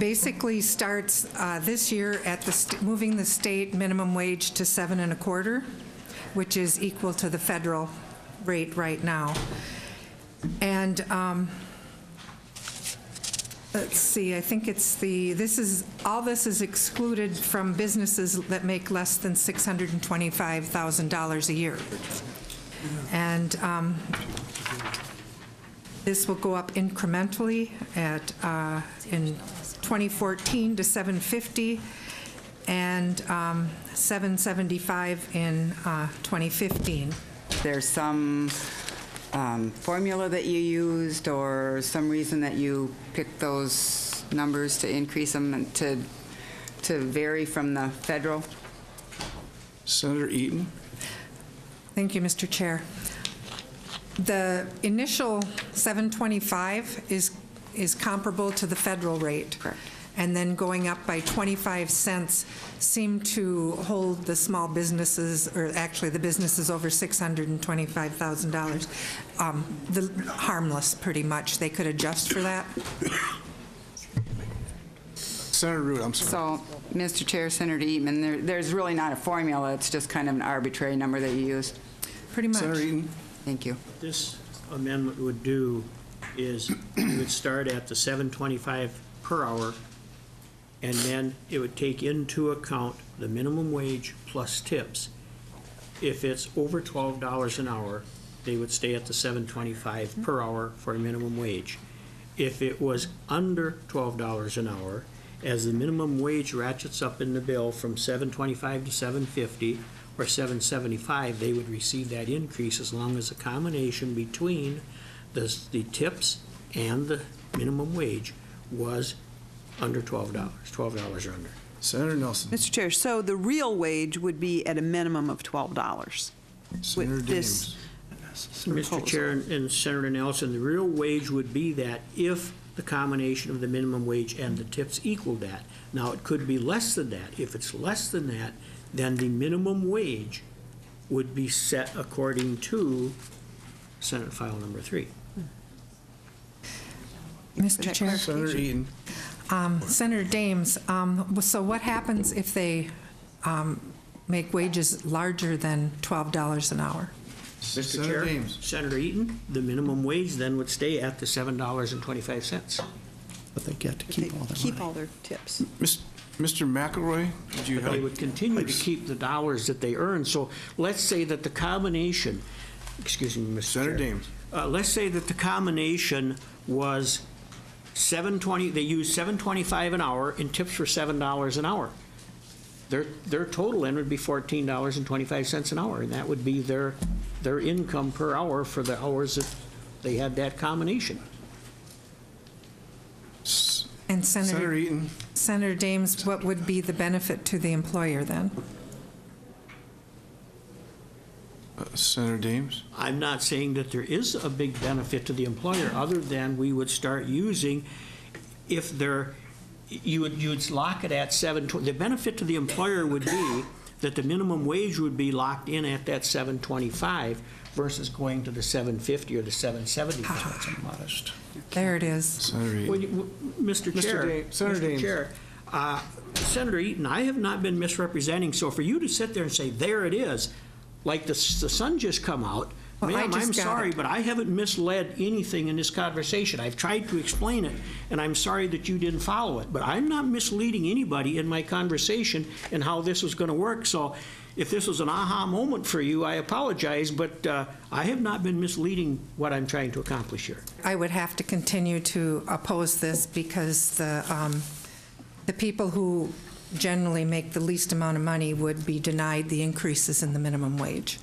basically starts this year at moving the state minimum wage to 7.25, which is equal to the federal rate right now. And let's see, I think it's all this is excluded from businesses that make less than $625,000 a year. And this will go up incrementally in 2014 to 750 and 775 in 2015. There's some formula that you used or some reason that you picked those numbers to increase them and to vary from the federal? Senator Eaton. Thank you, Mr. Chair. The initial 725 is comparable to the federal rate. Correct. And then going up by 25 cents seemed to hold the small businesses, or actually the businesses over $625,000, harmless pretty much. They could adjust for that. Senator Root, I'm sorry. So, Mr. Chair, Senator Eatman, there's really not a formula. It's just kind of an arbitrary number that you used. Pretty much. Senator Eaton. Thank you. This amendment would do is you would start at the $7.25 per hour, and then it would take into account the minimum wage plus tips. If it's over $12 an hour, they would stay at the $7.25 per hour for a minimum wage. If it was under $12 an hour, as the minimum wage ratchets up in the bill from $7.25 to $7.50 or $7.75, they would receive that increase as long as the combination between the tips and the minimum wage was under $12 or under. Senator Nelson. Mr. Chair, so the real wage would be at a minimum of $12. Senator with this Mr. Chair and Senator Nelson, the real wage would be that if the combination of the minimum wage and the tips equal that. Now, it could be less than that. If it's less than that, then the minimum wage would be set according to Senate File Number 3. Mr. Chair. Senator Eaton. Senator Dames, so what happens if they make wages larger than $12 an hour? Mr. Senator Chair, Dames. Senator Eaton, the minimum wage then would stay at the $7.25. But they get to keep all their Keep money. all their tips. Mr. McElroy, would you But they help? would continue to keep the dollars that they earn. So let's say that the combination, excuse me, Mr. Senator Chair. Dames. Let's say that the combination was $7.20. They used $7.25 an hour, and tips were $7 an hour. Their total then would be $14.25 an hour, and that would be their income per hour for the hours that they had that combination. And Senator Eaton. Senator Dames, what would be the benefit to the employer then? Senator Dames. I'm not saying that there is a big benefit to the employer, other than we would start using, if there, you would lock it at $7.20. The benefit to the employer would be that the minimum wage would be locked in at that $7.25 versus going to the $7.50 or the $7.75. That's modest. There it is. Senator Eaton. Well, Mr. Chair, Senator Dames. Chair, Senator Eaton, I have not been misrepresenting. So for you to sit there and say, there it is, like the sun just come out, Well, ma'am, I just I'm got sorry, it. but I haven't misled anything in this conversation. I've tried to explain it, and I'm sorry that you didn't follow it. But I'm not misleading anybody in my conversation and how this was going to work. So if this was an aha moment for you, I apologize, but I have not been misleading what I'm trying to accomplish here. I would have to continue to oppose this because the people who generally make the least amount of money would be denied the increases in the minimum wage.